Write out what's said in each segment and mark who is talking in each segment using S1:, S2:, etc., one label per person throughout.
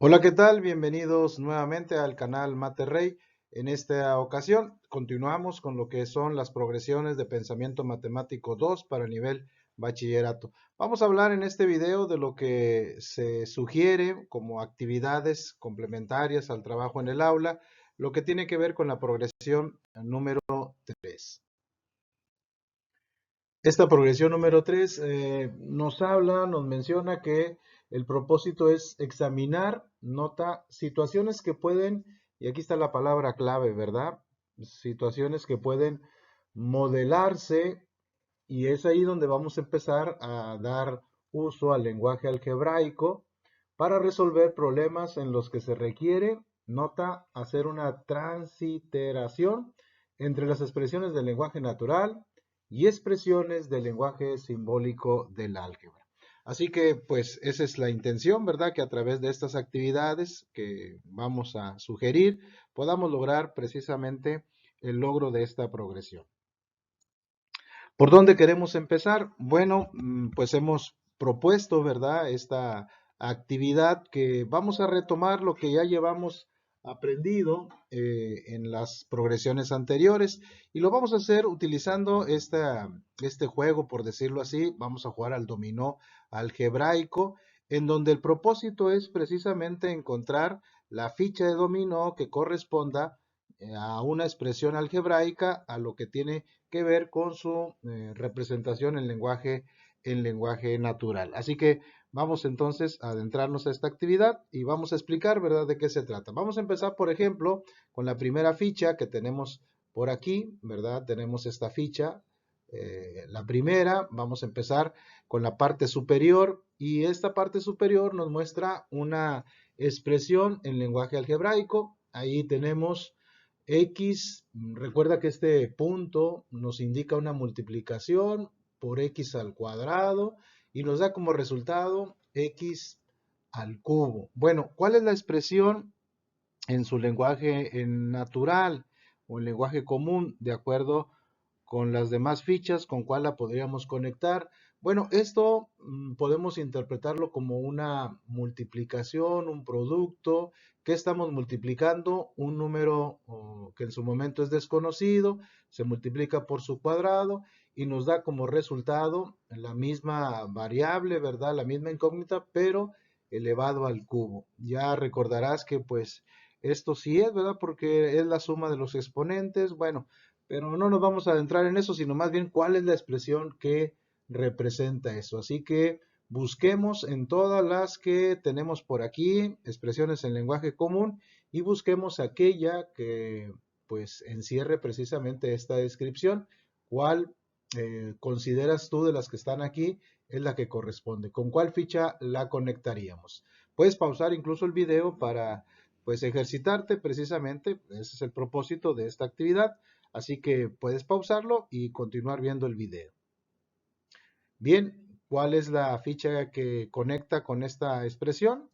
S1: Hola, ¿qué tal? Bienvenidos nuevamente al canal Materrey. En esta ocasión continuamos con lo que son las progresiones de pensamiento matemático 2 para nivel bachillerato. Vamos a hablar en este video de lo que se sugiere como actividades complementarias al trabajo en el aula, lo que tiene que ver con la progresión número 3. Esta progresión número 3 nos menciona que el propósito es examinar, nota, situaciones que pueden, y aquí está la palabra clave, ¿verdad? Situaciones que pueden modelarse, y es ahí donde vamos a empezar a dar uso al lenguaje algebraico para resolver problemas en los que se requiere, nota, hacer una transiteración entre las expresiones del lenguaje natural y expresiones del lenguaje simbólico del álgebra. Así que, pues, esa es la intención, ¿verdad? Que a través de estas actividades que vamos a sugerir, podamos lograr precisamente el logro de esta progresión. ¿Por dónde queremos empezar? Bueno, pues hemos propuesto, ¿verdad? Esta actividad que vamos a retomar lo que ya llevamos aprendido en las progresiones anteriores y lo vamos a hacer utilizando este juego, por decirlo así. Vamos a jugar al dominó algebraico, en donde el propósito es precisamente encontrar la ficha de dominó que corresponda a una expresión algebraica a lo que tiene que ver con su representación en lenguaje natural. Así que vamos entonces a adentrarnos a esta actividad y vamos a explicar, ¿verdad?, de qué se trata. Vamos a empezar, por ejemplo, con la primera ficha que tenemos por aquí, ¿verdad? Tenemos esta ficha, la primera. Vamos a empezar con la parte superior y esta parte superior nos muestra una expresión en lenguaje algebraico. Ahí tenemos X, recuerda que este punto nos indica una multiplicación por X al cuadrado y nos da como resultado X al cubo. Bueno, ¿cuál es la expresión en su lenguaje natural o en lenguaje común, de acuerdo con las demás fichas, con cuál la podríamos conectar? Bueno, esto podemos interpretarlo como una multiplicación, un producto, que estamos multiplicando un número que en su momento es desconocido, se multiplica por su cuadrado y nos da como resultado la misma variable, ¿verdad? La misma incógnita, pero elevado al cubo. Ya recordarás que pues esto sí es, ¿verdad? Porque es la suma de los exponentes. Bueno, pero no nos vamos a adentrar en eso, sino más bien cuál es la expresión que representa eso. Así que busquemos en todas las que tenemos por aquí, expresiones en lenguaje común, y busquemos aquella que pues encierre precisamente esta descripción. ¿Cuál consideras tú de las que están aquí es la que corresponde? ¿Con cuál ficha la conectaríamos? Puedes pausar incluso el video para pues ejercitarte precisamente. Ese es el propósito de esta actividad. Así que puedes pausarlo y continuar viendo el video. Bien, ¿cuál es la ficha que conecta con esta expresión?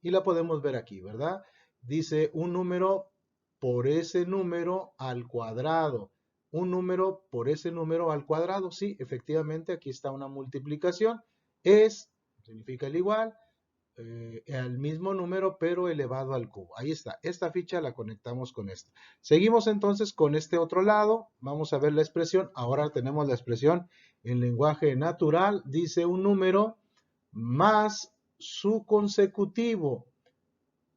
S1: Y la podemos ver aquí, ¿verdad? Dice un número por ese número al cuadrado. Un número por ese número al cuadrado. Sí, efectivamente, aquí está una multiplicación. Significa el igual, al mismo número pero elevado al cubo. Ahí está, esta ficha la conectamos con esta. Seguimos entonces con este otro lado, vamos a ver la expresión. Ahora tenemos la expresión en lenguaje natural, dice un número más su consecutivo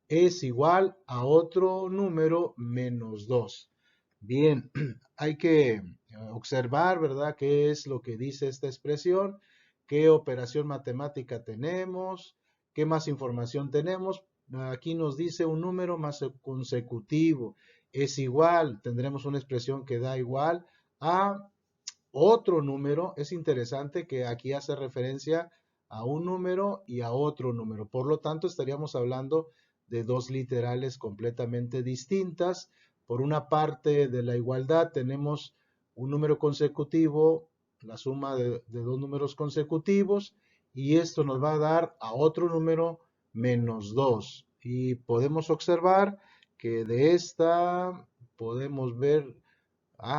S1: es igual a otro número menos 2. Bien, hay que observar, ¿verdad?, qué es lo que dice esta expresión, qué operación matemática tenemos, qué más información tenemos. Aquí nos dice un número más consecutivo es igual, tendremos una expresión que da igual a otro número. Es interesante que aquí hace referencia a un número y a otro número. Por lo tanto, estaríamos hablando de dos literales completamente distintas. Por una parte de la igualdad tenemos un número consecutivo, la suma de dos números consecutivos, y esto nos va a dar a otro número menos 2. Y podemos observar que de esta podemos ver,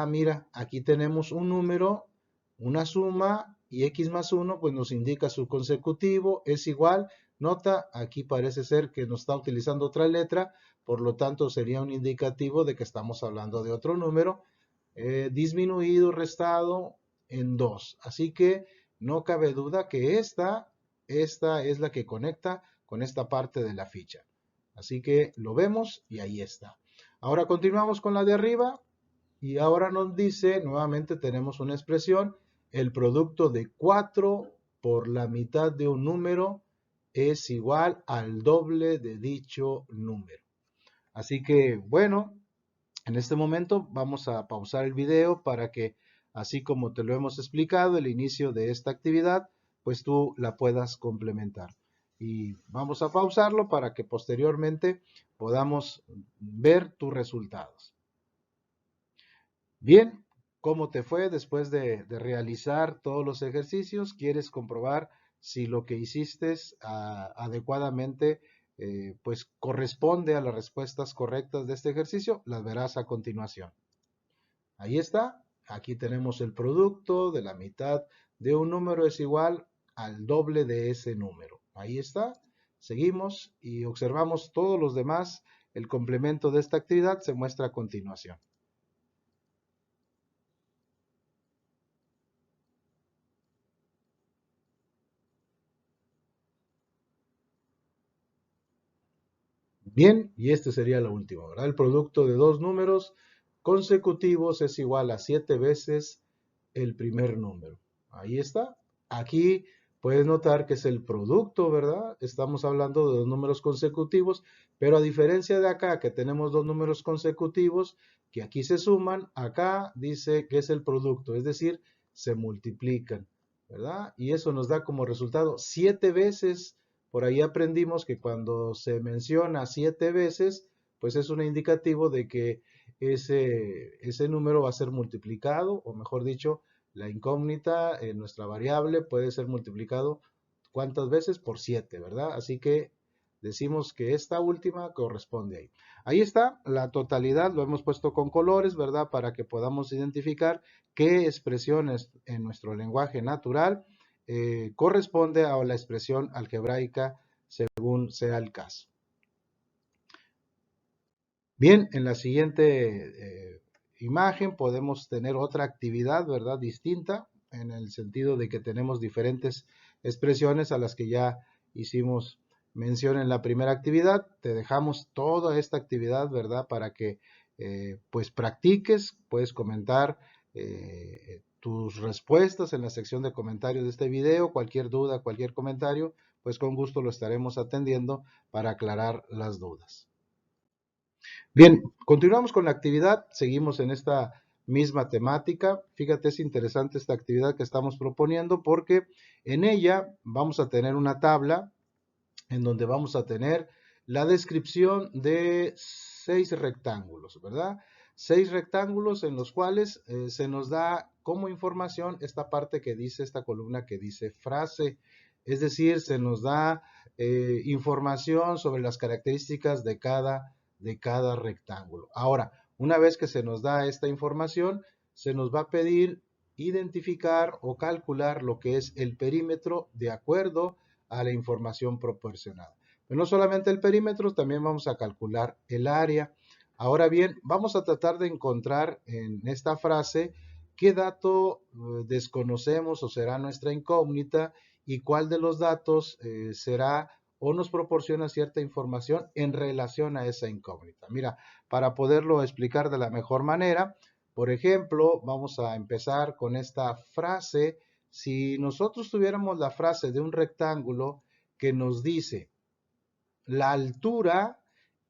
S1: mira, aquí tenemos un número, una suma, y x más 1 pues nos indica su consecutivo, es igual, nota, aquí parece ser que nos está utilizando otra letra, por lo tanto sería un indicativo de que estamos hablando de otro número, disminuido, restado en 2. Así que no cabe duda que esta es la que conecta con esta parte de la ficha. Así que lo vemos y ahí está. Ahora continuamos con la de arriba y ahora nos dice, nuevamente tenemos una expresión, el producto de 4 por la mitad de un número es igual al doble de dicho número. Así que bueno, en este momento vamos a pausar el video para que, así como te lo hemos explicado, el inicio de esta actividad, pues tú la puedas complementar. Y vamos a pausarlo para que posteriormente podamos ver tus resultados. Bien, ¿cómo te fue después de realizar todos los ejercicios? ¿Quieres comprobar si lo que hiciste adecuadamente pues corresponde a las respuestas correctas de este ejercicio? Las verás a continuación. Ahí está. Aquí tenemos el producto de la mitad de un número es igual al doble de ese número. Ahí está. Seguimos y observamos todos los demás. El complemento de esta actividad se muestra a continuación. Bien, y este sería la última, ¿verdad? El producto de dos números consecutivos es igual a 7 veces el primer número. Ahí está. Aquí puedes notar que es el producto, ¿verdad? Estamos hablando de dos números consecutivos, pero a diferencia de acá, que tenemos dos números consecutivos, que aquí se suman, acá dice que es el producto, es decir, se multiplican, ¿verdad? Y eso nos da como resultado 7 veces. Por ahí aprendimos que cuando se menciona 7 veces, pues es un indicativo de que ese número va a ser multiplicado, o mejor dicho, la incógnita, nuestra variable, puede ser multiplicado ¿cuántas veces? Por 7, ¿verdad? Así que decimos que esta última corresponde ahí. Ahí está, la totalidad lo hemos puesto con colores, ¿verdad? Para que podamos identificar qué expresiones en nuestro lenguaje natural corresponde a la expresión algebraica según sea el caso. Bien, en la siguiente imagen podemos tener otra actividad, ¿verdad? Distinta, en el sentido de que tenemos diferentes expresiones a las que ya hicimos mención en la primera actividad. Te dejamos toda esta actividad, ¿verdad? Para que pues practiques, puedes comentar tus respuestas en la sección de comentarios de este video, cualquier duda, cualquier comentario, pues con gusto lo estaremos atendiendo para aclarar las dudas. Bien, continuamos con la actividad, seguimos en esta misma temática. Fíjate, es interesante esta actividad que estamos proponiendo porque en ella vamos a tener una tabla en donde vamos a tener la descripción de 6 rectángulos, ¿verdad? 6 rectángulos en los cuales se nos da como información esta parte que dice, esta columna que dice frase, es decir, se nos da información sobre las características de cada rectángulo. Ahora, una vez que se nos da esta información, se nos va a pedir identificar o calcular lo que es el perímetro de acuerdo a la información proporcionada. Pero no solamente el perímetro, también vamos a calcular el área. Ahora bien, vamos a tratar de encontrar en esta frase qué dato desconocemos o será nuestra incógnita y cuál de los datos será o nos proporciona cierta información en relación a esa incógnita. Mira, para poderlo explicar de la mejor manera, por ejemplo, vamos a empezar con esta frase. Si nosotros tuviéramos la frase de un rectángulo que nos dice la altura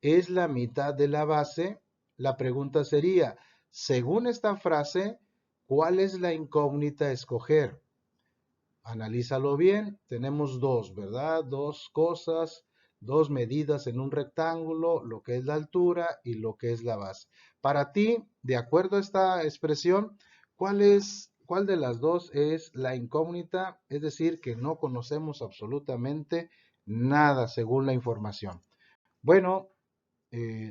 S1: es la mitad de la base, la pregunta sería, según esta frase, ¿cuál es la incógnita a escoger? Analízalo bien, tenemos dos, ¿verdad? Dos cosas, dos medidas en un rectángulo, lo que es la altura y lo que es la base. Para ti, de acuerdo a esta expresión, ¿cuál de las dos es la incógnita? Es decir, que no conocemos absolutamente nada según la información. Bueno,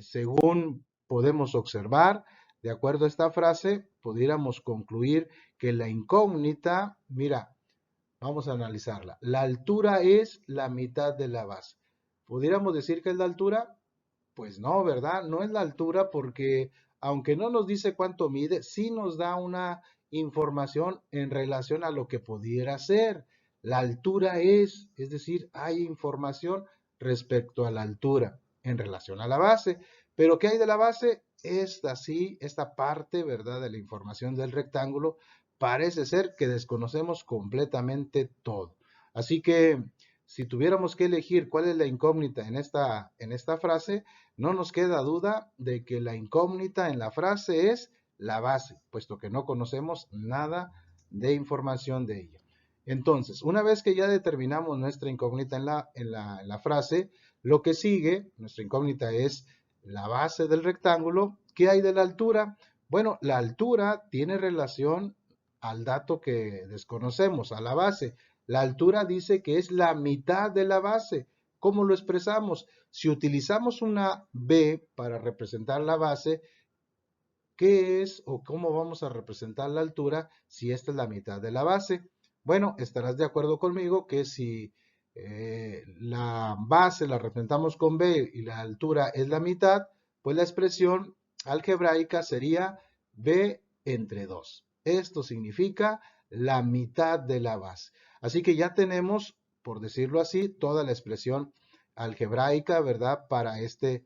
S1: según podemos observar, de acuerdo a esta frase, pudiéramos concluir que la incógnita, mira, Vamos a analizarla. La altura es la mitad de la base. ¿Pudiéramos decir que es la altura? Pues no, ¿verdad? No es la altura porque aunque no nos dice cuánto mide, sí nos da una información en relación a lo que pudiera ser. La altura es decir, hay información respecto a la altura en relación a la base. Pero ¿qué hay de la base? Esta parte, ¿verdad? De la información del rectángulo, parece ser que desconocemos completamente todo. Así que si tuviéramos que elegir cuál es la incógnita en esta frase, no nos queda duda de que la incógnita en la frase es la base, puesto que no conocemos nada de información de ella. Entonces, una vez que ya determinamos nuestra incógnita en la frase, lo que sigue, nuestra incógnita es la base del rectángulo. ¿Qué hay de la altura? Bueno, la altura tiene relación al dato que desconocemos, a la base. La altura dice que es la mitad de la base. ¿Cómo lo expresamos? Si utilizamos una B para representar la base, ¿qué es o cómo vamos a representar la altura si esta es la mitad de la base? Bueno, estarás de acuerdo conmigo que si la base la representamos con B y la altura es la mitad, pues la expresión algebraica sería B entre 2. Esto significa la mitad de la base. Así que ya tenemos, por decirlo así, toda la expresión algebraica, ¿verdad? Para este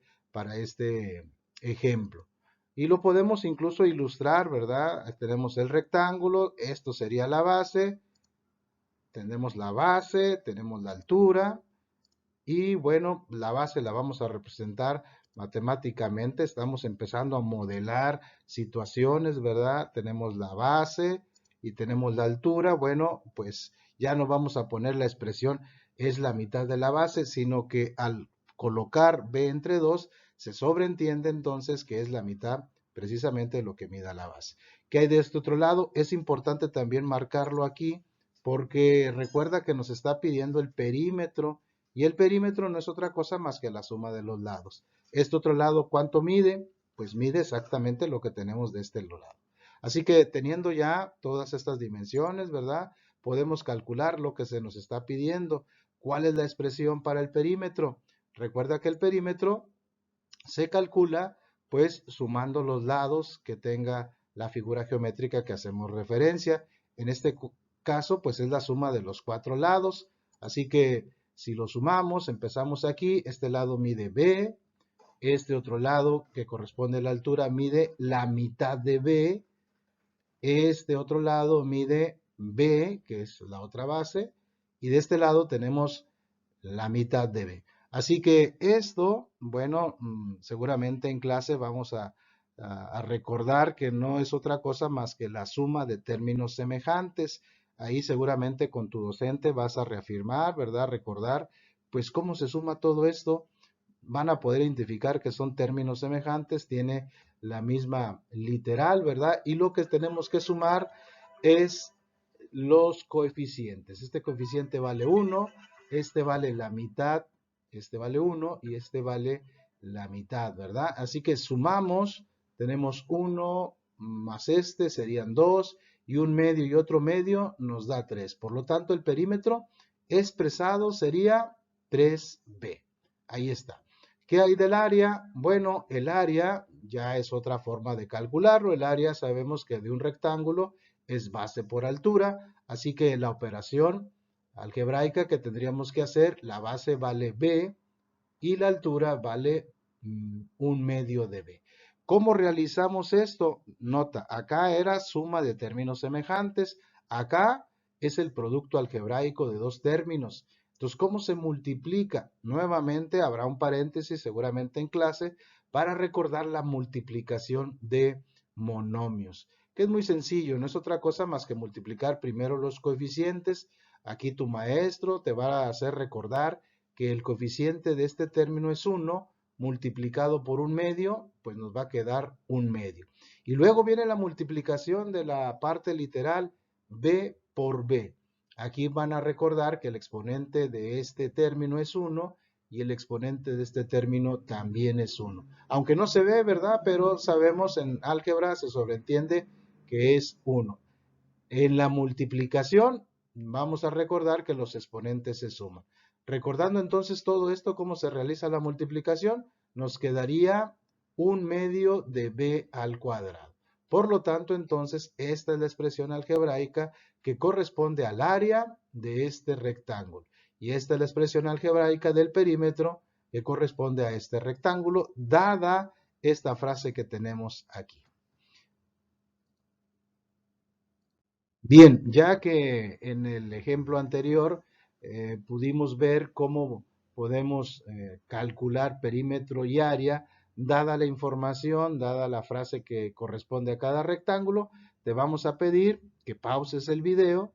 S1: ejemplo. Y lo podemos incluso ilustrar, ¿verdad? Tenemos el rectángulo, esto sería la base, tenemos la altura, y bueno, la base la vamos a representar matemáticamente, estamos empezando a modelar situaciones, ¿verdad? Tenemos la base y tenemos la altura, bueno, pues ya no vamos a poner la expresión es la mitad de la base, sino que al colocar B entre 2, se sobreentiende entonces que es la mitad precisamente de lo que mida la base. ¿Qué hay de este otro lado? Es importante también marcarlo aquí porque recuerda que nos está pidiendo el perímetro y el perímetro no es otra cosa más que la suma de los lados. Este otro lado, ¿cuánto mide? Pues mide exactamente lo que tenemos de este lado. Así que teniendo ya todas estas dimensiones, ¿verdad? Podemos calcular lo que se nos está pidiendo. ¿Cuál es la expresión para el perímetro? Recuerda que el perímetro se calcula pues sumando los lados que tenga la figura geométrica que hacemos referencia. En este caso pues es la suma de los 4 lados. Así que si lo sumamos, empezamos aquí, este lado mide B, este otro lado que corresponde a la altura mide la mitad de B, este otro lado mide B, que es la otra base, y de este lado tenemos la mitad de B. Así que esto, bueno, seguramente en clase vamos a recordar que no es otra cosa más que la suma de términos semejantes. Ahí seguramente con tu docente vas a reafirmar, ¿verdad? Recordar, pues cómo se suma todo esto. Van a poder identificar que son términos semejantes, tiene la misma literal, ¿verdad? Y lo que tenemos que sumar es los coeficientes. Este coeficiente vale 1, este vale la mitad, este vale 1 y este vale la mitad, ¿verdad? Así que sumamos, tenemos 1 más este serían 2 y un medio y otro medio nos da 3. Por lo tanto, el perímetro expresado sería 3B. Ahí está. ¿Qué hay del área? Bueno, el área ya es otra forma de calcularlo. El área sabemos que de un rectángulo es base por altura, así que la operación algebraica que tendríamos que hacer, la base vale B y la altura vale un medio de B. ¿Cómo realizamos esto? Nota, acá era suma de términos semejantes, acá es el producto algebraico de dos términos. Entonces, ¿cómo se multiplica? Nuevamente habrá un paréntesis seguramente en clase para recordar la multiplicación de monomios, que es muy sencillo, no es otra cosa más que multiplicar primero los coeficientes. Aquí tu maestro te va a hacer recordar que el coeficiente de este término es 1, multiplicado por un medio, pues nos va a quedar un medio. Y luego viene la multiplicación de la parte literal, b por b. Aquí van a recordar que el exponente de este término es 1 y el exponente de este término también es 1. Aunque no se ve, ¿verdad? Pero sabemos en álgebra se sobreentiende que es 1. En la multiplicación vamos a recordar que los exponentes se suman. Recordando entonces todo esto, cómo se realiza la multiplicación, nos quedaría 1/2 de b al cuadrado. Por lo tanto, entonces, esta es la expresión algebraica que corresponde al área de este rectángulo. Y esta es la expresión algebraica del perímetro que corresponde a este rectángulo, dada esta frase que tenemos aquí. Bien, ya que en el ejemplo anterior pudimos ver cómo podemos calcular perímetro y área, dada la información, dada la frase que corresponde a cada rectángulo, te vamos a pedir que pauses el video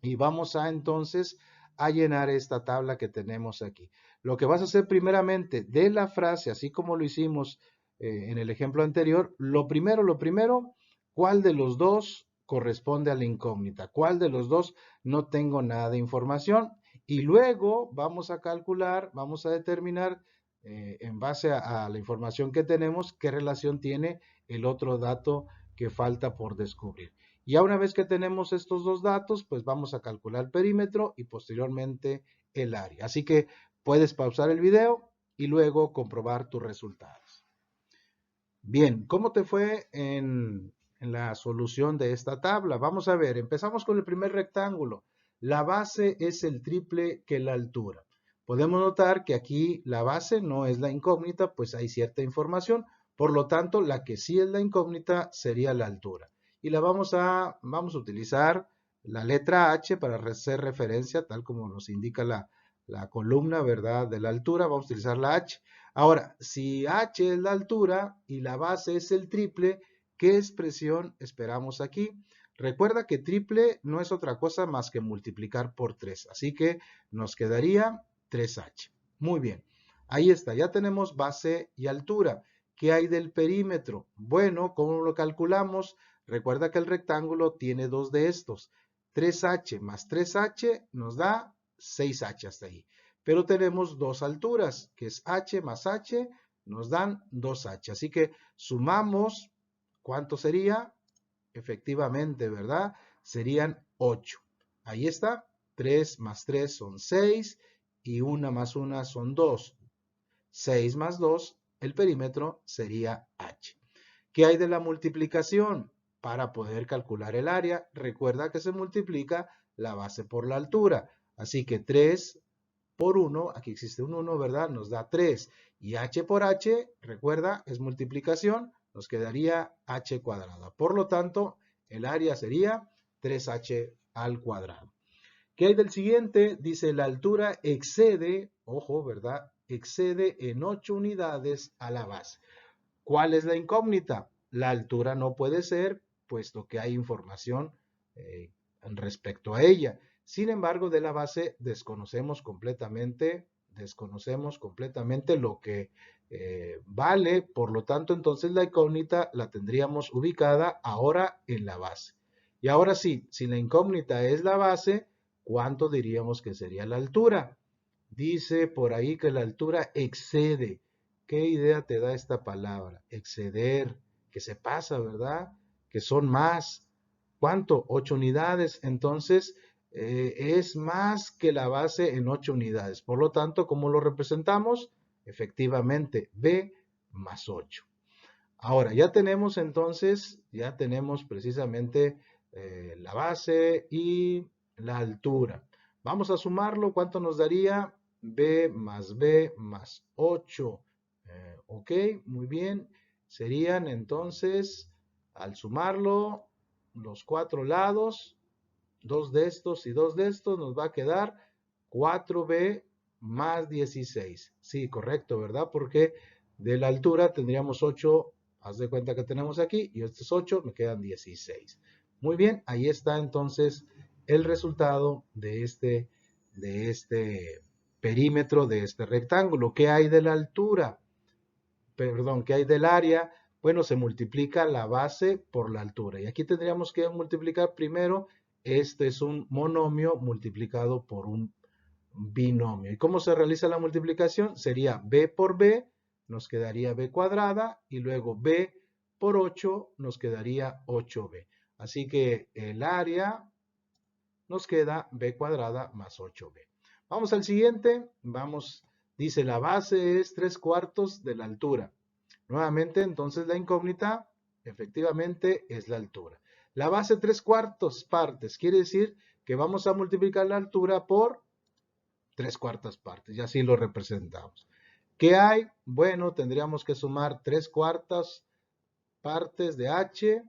S1: y vamos a entonces a llenar esta tabla que tenemos aquí. Lo que vas a hacer primeramente de la frase, así como lo hicimos en el ejemplo anterior, lo primero, ¿cuál de los dos corresponde a la incógnita? ¿Cuál de los dos no tengo nada de información? Y luego vamos a calcular, vamos a determinar en base a la información que tenemos, qué relación tiene el otro dato que falta por descubrir. Ya una vez que tenemos estos dos datos, pues vamos a calcular el perímetro y posteriormente el área. Así que puedes pausar el video y luego comprobar tus resultados. Bien, ¿cómo te fue en la solución de esta tabla? Vamos a ver, empezamos con el primer rectángulo. La base es el triple que la altura. Podemos notar que aquí la base no es la incógnita, pues hay cierta información. Por lo tanto, la que sí es la incógnita sería la altura. Y vamos a utilizar la letra H para hacer referencia, tal como nos indica la columna, ¿verdad? De la altura, vamos a utilizar la H. Ahora, si h es la altura y la base es el triple, ¿qué expresión esperamos aquí? Recuerda que triple no es otra cosa más que multiplicar por 3, así que nos quedaría 3h. Muy bien, ahí está, ya tenemos base y altura. ¿Qué hay del perímetro? Bueno, ¿cómo lo calculamos? Recuerda que el rectángulo tiene dos de estos. 3h más 3h nos da 6h hasta ahí. Pero tenemos dos alturas, que es h más h, nos dan 2h. Así que sumamos, ¿cuánto sería? Efectivamente, ¿verdad? Serían 8. Ahí está, 3 más 3 son 6 y 1 más 1 son 2. 6 más 2, el perímetro sería h. ¿Qué hay de la multiplicación? Para poder calcular el área, recuerda que se multiplica la base por la altura. Así que 3 por 1, aquí existe un 1, ¿verdad? Nos da 3. Y h por h, recuerda, es multiplicación, nos quedaría h cuadrada. Por lo tanto, el área sería 3h al cuadrado. ¿Qué hay del siguiente? Dice, la altura excede, ojo, ¿verdad? Excede en 8 unidades a la base. ¿Cuál es la incógnita? La altura no puede ser, puesto que hay información respecto a ella. Sin embargo, de la base desconocemos completamente lo que vale, por lo tanto, entonces la incógnita la tendríamos ubicada ahora en la base. Y ahora sí, si la incógnita es la base, ¿cuánto diríamos que sería la altura? Dice por ahí que la altura excede. ¿Qué idea te da esta palabra? Exceder, que se pasa, ¿verdad? Que son más. ¿Cuánto? 8 unidades. Entonces, es más que la base en 8 unidades. Por lo tanto, ¿cómo lo representamos? Efectivamente, b más 8. Ahora, ya tenemos entonces, ya tenemos precisamente la base y la altura. Vamos a sumarlo, ¿cuánto nos daría? B más 8. Ok, muy bien. Serían entonces, al sumarlo, los cuatro lados, dos de estos y dos de estos, nos va a quedar 4b más 16. Sí, correcto, ¿verdad? Porque de la altura tendríamos 8, haz de cuenta que tenemos aquí, y este es 8, me quedan 16. Muy bien, ahí está entonces el resultado de este perímetro, de este rectángulo. ¿Qué hay de la altura? Perdón, ¿qué hay del área? Bueno, se multiplica la base por la altura. Y aquí tendríamos que multiplicar primero, este es un monomio multiplicado por un binomio. ¿Y cómo se realiza la multiplicación? Sería b por b, nos quedaría b cuadrada, y luego b por 8 nos quedaría 8b. Así que el área nos queda b cuadrada más 8b. Vamos al siguiente, dice la base es 3/4 de la altura. Nuevamente, entonces la incógnita efectivamente es la altura. La base 3/4 partes quiere decir que vamos a multiplicar la altura por 3/4 partes y así lo representamos. ¿Qué hay? Bueno, tendríamos que sumar 3/4 partes de h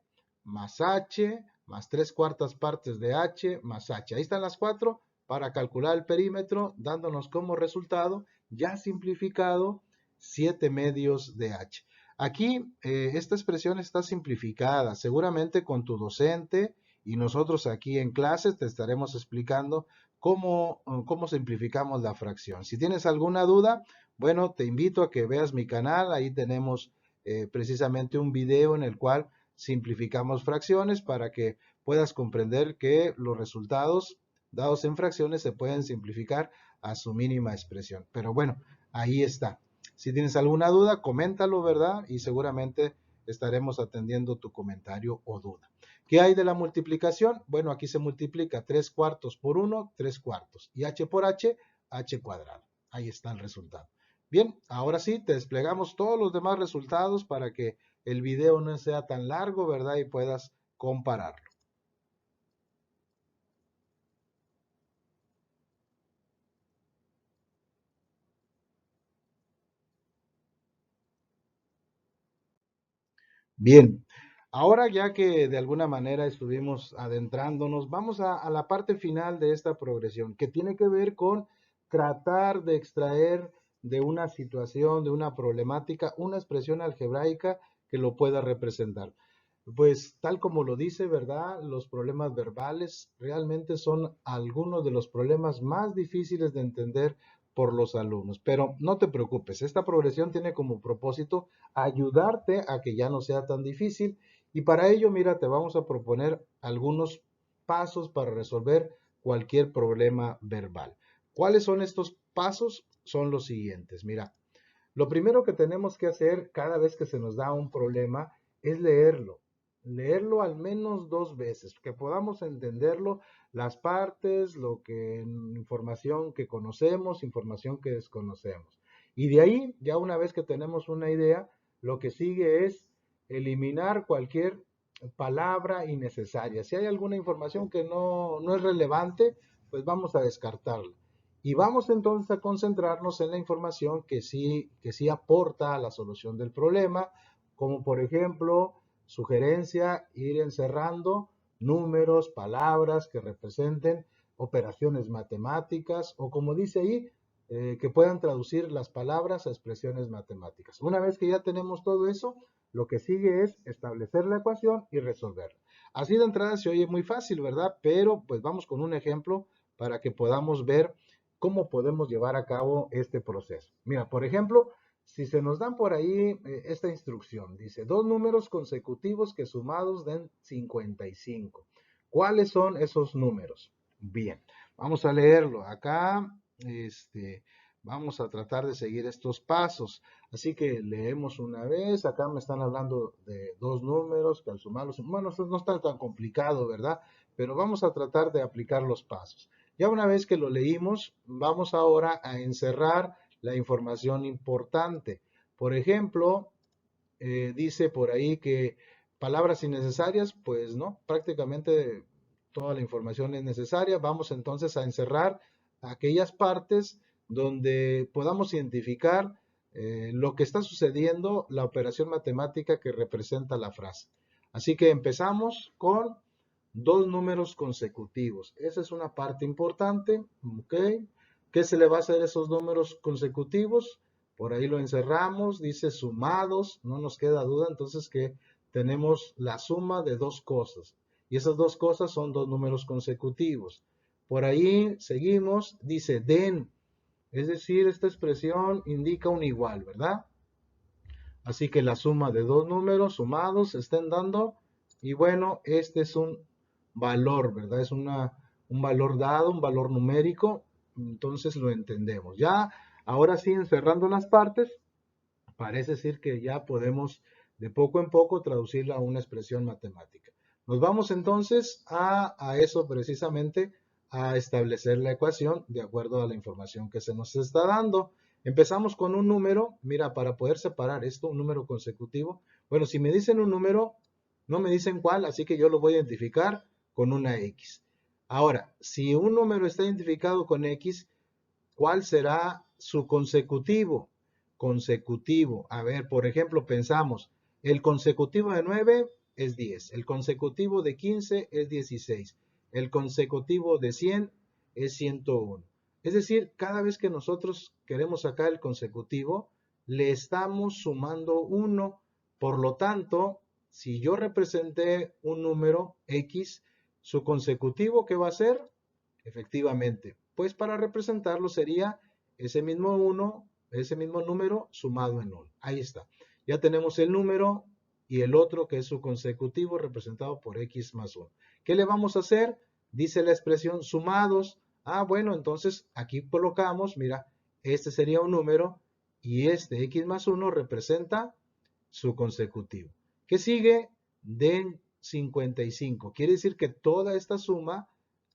S1: más 3/4 partes de h más h. Ahí están las cuatro para calcular el perímetro, dándonos como resultado, ya simplificado, 7 medios de h. Aquí esta expresión está simplificada, seguramente con tu docente y nosotros aquí en clases te estaremos explicando cómo simplificamos la fracción. Si tienes alguna duda, bueno, te invito a que veas mi canal, ahí tenemos precisamente un video en el cual simplificamos fracciones para que puedas comprender que los resultados dados en fracciones se pueden simplificar a su mínima expresión. Pero bueno, ahí está. Si tienes alguna duda, coméntalo, ¿verdad? Y seguramente estaremos atendiendo tu comentario o duda. ¿Qué hay de la multiplicación? Bueno, aquí se multiplica 3/4 por 1, 3/4. Y h por h, h cuadrado. Ahí está el resultado. Bien, ahora sí, te desplegamos todos los demás resultados para que el video no sea tan largo, ¿verdad? Y puedas compararlo. Bien, ahora ya que de alguna manera estuvimos adentrándonos, vamos a la parte final de esta progresión, que tiene que ver con tratar de extraer de una situación, de una problemática, una expresión algebraica que lo pueda representar. Pues tal como lo dice, ¿verdad? Los problemas verbales realmente son algunos de los problemas más difíciles de entender por los alumnos. Pero no te preocupes, esta progresión tiene como propósito ayudarte a que ya no sea tan difícil y para ello, mira, te vamos a proponer algunos pasos para resolver cualquier problema verbal. ¿Cuáles son estos pasos? Son los siguientes. Mira, lo primero que tenemos que hacer cada vez que se nos da un problema es leerlo al menos 2 veces, que podamos entenderlo, las partes, información que conocemos, información que desconocemos. Y de ahí, ya una vez que tenemos una idea, lo que sigue es eliminar cualquier palabra innecesaria. Si hay alguna información que no es relevante, pues vamos a descartarla. Y vamos entonces a concentrarnos en la información que sí aporta a la solución del problema, como por ejemplo, sugerencia, ir encerrando números, palabras que representen operaciones matemáticas o como dice ahí, que puedan traducir las palabras a expresiones matemáticas. Una vez que ya tenemos todo eso, lo que sigue es establecer la ecuación y resolverla. Así de entrada se oye muy fácil, ¿verdad? Pero pues vamos con un ejemplo para que podamos ver cómo podemos llevar a cabo este proceso. Mira, por ejemplo, si se nos dan por ahí esta instrucción, dice dos números consecutivos que sumados den 55. ¿Cuáles son esos números? Bien, vamos a leerlo. Acá, vamos a tratar de seguir estos pasos. Así que leemos una vez. Acá me están hablando de dos números que al sumarlos, bueno, eso no está tan complicado, ¿verdad? Pero vamos a tratar de aplicar los pasos. Ya una vez que lo leímos, vamos ahora a encerrar la información importante. Por ejemplo, dice por ahí que palabras innecesarias, pues no, prácticamente toda la información es necesaria. Vamos entonces a encerrar aquellas partes donde podamos identificar lo que está sucediendo, la operación matemática que representa la frase. Así que empezamos con dos números consecutivos. Esa es una parte importante, ¿ok? ¿Qué se le va a hacer a esos números consecutivos? Por ahí lo encerramos, dice sumados, no nos queda duda entonces que tenemos la suma de dos cosas. Y esas dos cosas son dos números consecutivos. Por ahí seguimos, dice den, es decir, esta expresión indica un igual, ¿verdad? Así que la suma de dos números sumados estén dando, y bueno, este es un valor, ¿verdad? Es un valor dado, un valor numérico, entonces lo entendemos. Ya, ahora sí, encerrando las partes, parece decir que ya podemos de poco en poco traducirla a una expresión matemática. Nos vamos entonces a eso precisamente, a establecer la ecuación de acuerdo a la información que se nos está dando. Empezamos con un número, mira, para poder separar esto, un número consecutivo. Bueno, si me dicen un número, no me dicen cuál, así que yo lo voy a identificar con una X. Ahora, si un número está identificado con X, ¿cuál será su consecutivo? Consecutivo. A ver, por ejemplo, pensamos, el consecutivo de 9 es 10, el consecutivo de 15 es 16, el consecutivo de 100 es 101. Es decir, cada vez que nosotros queremos sacar el consecutivo, le estamos sumando 1. Por lo tanto, si yo representé un número X, su consecutivo, ¿qué va a ser? Efectivamente, pues para representarlo sería ese mismo 1, ese mismo número sumado en 1. Ahí está. Ya tenemos el número y el otro que es su consecutivo representado por x más 1. ¿Qué le vamos a hacer? Dice la expresión sumados. Ah, bueno, entonces aquí colocamos, mira, este sería un número y este x más 1 representa su consecutivo. ¿Qué sigue? Den 55. Quiere decir que toda esta suma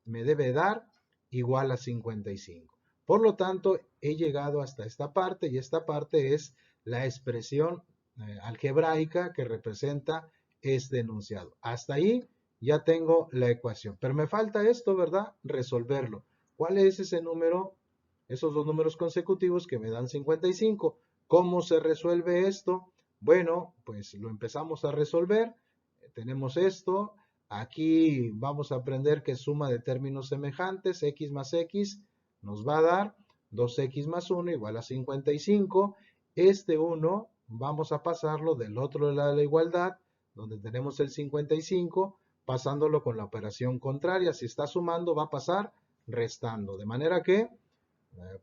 S1: me debe dar igual a 55. Por lo tanto, he llegado hasta esta parte y esta parte es la expresión algebraica que representa este enunciado. Hasta ahí ya tengo la ecuación. Pero me falta esto, ¿verdad? Resolverlo. ¿Cuál es ese número? Esos dos números consecutivos que me dan 55. ¿Cómo se resuelve esto? Bueno, pues lo empezamos a resolver. Tenemos esto. Aquí vamos a aprender que suma de términos semejantes, x más x, nos va a dar 2x más 1 igual a 55. Este 1 vamos a pasarlo del otro lado de la igualdad, donde tenemos el 55, pasándolo con la operación contraria. Si está sumando, va a pasar restando. De manera que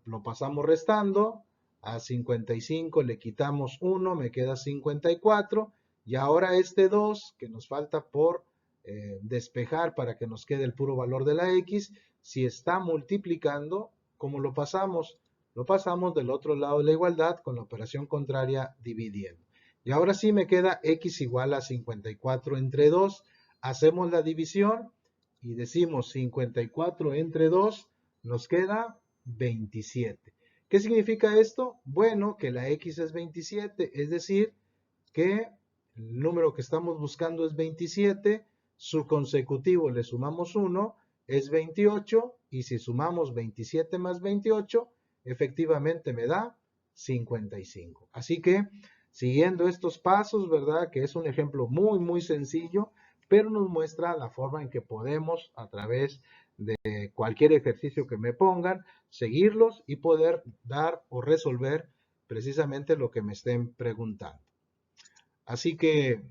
S1: lo pasamos restando. A 55 le quitamos 1, me queda 54. Y ahora este 2 que nos falta por despejar para que nos quede el puro valor de la x, si está multiplicando, ¿cómo lo pasamos? Lo pasamos del otro lado de la igualdad con la operación contraria dividiendo. Y ahora sí me queda x igual a 54 entre 2. Hacemos la división y decimos 54 entre 2 nos queda 27. ¿Qué significa esto? Bueno, que la x es 27, es decir, que el número que estamos buscando es 27, su consecutivo le sumamos 1, es 28, y si sumamos 27 más 28, efectivamente me da 55. Así que, siguiendo estos pasos, ¿verdad? Que es un ejemplo muy, muy sencillo, pero nos muestra la forma en que podemos, a través de cualquier ejercicio que me pongan, seguirlos y poder dar o resolver precisamente lo que me estén preguntando. Así que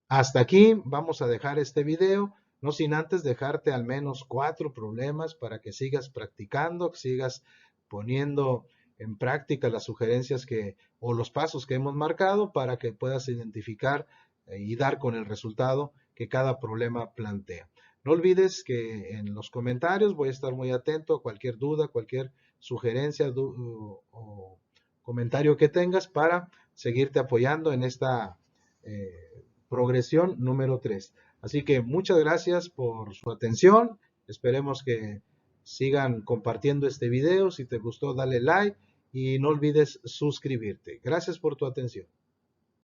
S1: hasta aquí vamos a dejar este video, no sin antes dejarte al menos 4 problemas para que sigas practicando, que sigas poniendo en práctica las sugerencias o los pasos que hemos marcado para que puedas identificar y dar con el resultado que cada problema plantea. No olvides que en los comentarios voy a estar muy atento a cualquier duda, cualquier sugerencia o comentario que tengas para seguirte apoyando en esta progresión número 3. Así que muchas gracias por su atención. Esperemos que sigan compartiendo este video. Si te gustó, dale like y no olvides suscribirte. Gracias por tu atención.